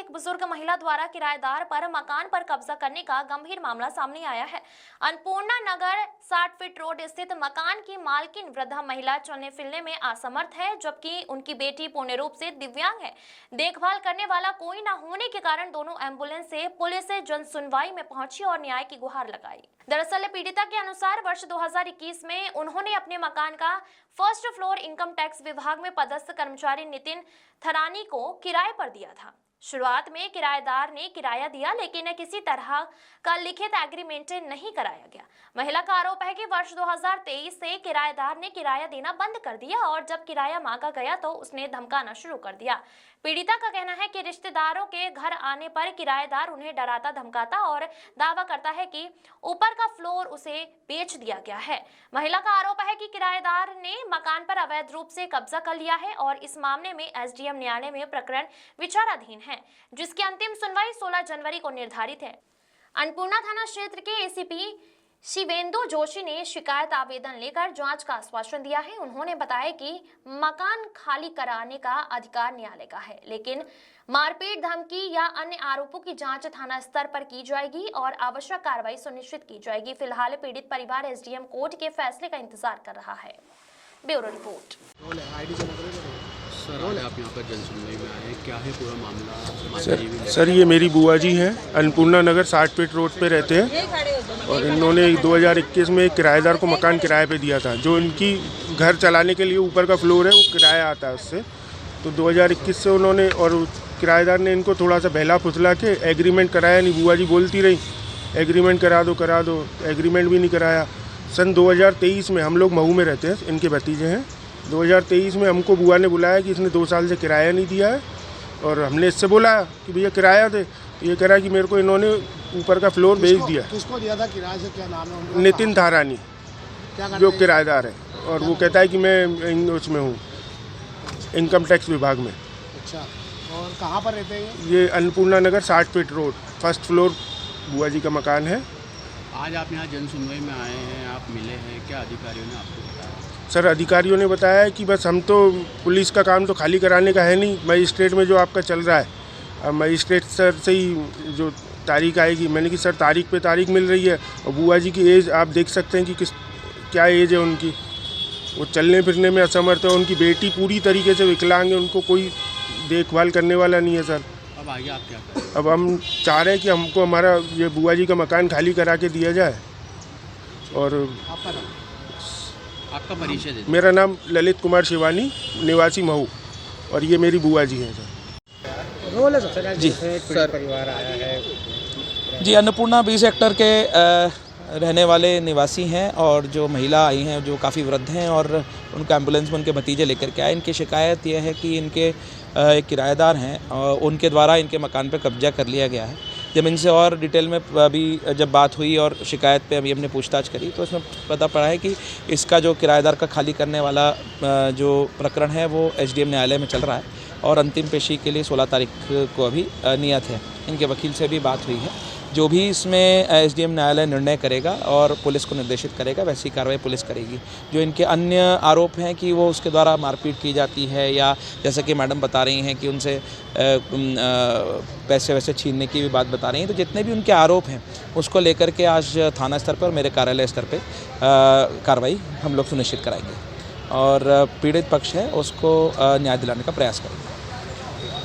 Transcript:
एक बुजुर्ग महिला द्वारा किराएदार पर मकान पर कब्जा करने का गंभीर मामला सामने आया है। अन्नपूर्णा नगर 60 फीट रोड स्थित मकान की मालकिन वृद्धा महिला चलने फिरने में असमर्थ है, जबकि उनकी बेटी पूर्ण रूप से दिव्यांग है। देखभाल करने वाला कोई न होने के कारण दोनों एम्बुलेंस से पुलिस से जन सुनवाई में पहुंची और न्याय की गुहार लगाई। दरअसल पीड़िता के अनुसार वर्ष 2021 में उन्होंने अपने मकान का फर्स्ट फ्लोर इनकम टैक्स विभाग में पदस्थ कर्मचारी नितिन थरानी को किराए पर दिया था। शुरुआत में किराएदार ने किराया दिया, लेकिन किसी तरह का लिखित एग्रीमेंट नहीं कराया गया। महिला का आरोप है कि वर्ष 2023 से किराएदार ने किराया देना बंद कर दिया और जब किराया मांगा गया तो उसने धमकाना शुरू कर दिया। पीड़िता का कहना है कि रिश्तेदारों के घर आने पर किराएदार उन्हें डराता धमकाता और दावा करता है कि ऊपर का फ्लोर उसे बेच दिया गया है। महिला का आरोप है कि किराएदार ने मकान पर अवैध रूप से कब्जा कर लिया है और इस मामले में एसडीएम न्यायालय में प्रकरण विचाराधीन है, जिसकी अंतिम सुनवाई 16 जनवरी को निर्धारित है। अन्नपूर्णा थाना क्षेत्र के एसीपी शिवेंदु जोशी ने शिकायत आवेदन लेकर जांच का आश्वासन दिया है। उन्होंने बताया कि मकान खाली कराने का अधिकार न्यायालय का है, लेकिन मारपीट, धमकी या अन्य आरोपों की जांच थाना स्तर पर की जाएगी और आवश्यक कार्रवाई सुनिश्चित की जाएगी। फिलहाल पीड़ित परिवार एसडीएम कोर्ट के फैसले का इंतजार कर रहा है। Bureau report. सर, आप यहाँ पर जनसुनवाई में आए, क्या है पूरा मामला? सर, ये मेरी बुआ जी हैं, अन्नपूर्णा नगर 60 फीट रोड पे रहते हैं और इन्होंने 2021 में एक किराएदार को मकान किराए पे दिया था। जो इनकी घर चलाने के लिए ऊपर का फ्लोर है वो किराया आता है उससे। तो 2021 से उन्होंने और किराएदार ने इनको थोड़ा सा बहला फुसला के एग्रीमेंट कराया नहीं। बुआ जी बोलती रही एग्रीमेंट करा दो, एग्रीमेंट भी नहीं कराया। सन 2023 में, हम लोग महू में रहते हैं, इनके भतीजे हैं, 2023 में हमको बुआ ने बुलाया कि इसने 2 साल से किराया नहीं दिया है और हमने इससे बोला कि भैया किराया दे। तो ये कह रहा है कि मेरे को इन्होंने ऊपर का फ्लोर बेच दिया। किसको दिया था किराए से? क्या नाम है उनका? नितिन थारानी, जो किराएदार है, और वो कहता है कि मैं उसमें हूँ, इनकम टैक्स विभाग में। अच्छा, और कहाँ पर रहते हैं ये अन्नपूर्णा नगर 60 फीट रोड, फर्स्ट फ्लोर बुआ जी का मकान है। आज आप यहाँ जनसुनवाई में आए हैं, आप मिले हैं, क्या अधिकारियों ने आपको बताया? सर, अधिकारियों ने बताया है कि बस हम तो, पुलिस का काम तो खाली कराने का है नहीं, मजिस्ट्रेट में जो आपका चल रहा है, अब मजिस्ट्रेट सर से ही जो तारीख आएगी। मैंने कि सर तारीख पे तारीख मिल रही है और बुआ जी की एज आप देख सकते हैं कि क्या एज है उनकी। वो चलने फिरने में असमर्थ है। उनकी बेटी पूरी तरीके से विकलांग है, उनको कोई देखभाल करने वाला नहीं है। सर, अब आगे आप क्या करें? अब हम चाह रहे हैं कि हमको हमारा ये बुआ जी का मकान खाली करा के दिया जाए। और आपका परिचय दे? मेरा नाम ललित कुमार शिवानी, निवासी महू, और ये मेरी बुआ जी हैं। सर, जी सर, परिवार आया है जी, अन्नपूर्णा 20 हेक्टर के रहने वाले निवासी हैं और जो महिला आई हैं जो काफ़ी वृद्ध हैं और उनको एम्बुलेंस में उनके भतीजे लेकर के आए। इनकी शिकायत यह है कि इनके एक किराएदार हैं और उनके द्वारा इनके मकान पर कब्जा कर लिया गया है। जब इनसे और डिटेल में अभी जब बात हुई और शिकायत पे अभी हमने पूछताछ करी तो इसमें पता पड़ा है कि इसका जो किराएदार का खाली करने वाला जो प्रकरण है वो एसडीएम न्यायालय में चल रहा है और अंतिम पेशी के लिए 16 तारीख को अभी नियत है। इनके वकील से भी बात हुई है। जो भी इसमें एसडीएम न्यायालय निर्णय करेगा और पुलिस को निर्देशित करेगा, वैसी कार्रवाई पुलिस करेगी। जो इनके अन्य आरोप हैं कि वो उसके द्वारा मारपीट की जाती है या जैसा कि मैडम बता रही हैं कि उनसे पैसे वैसे छीनने की भी बात बता रही हैं, तो जितने भी उनके आरोप हैं उसको लेकर के आज थाना स्तर पर, मेरे कार्यालय स्तर पर कार्रवाई हम लोग सुनिश्चित कराएंगे और पीड़ित पक्ष है उसको न्याय दिलाने का प्रयास करेंगे।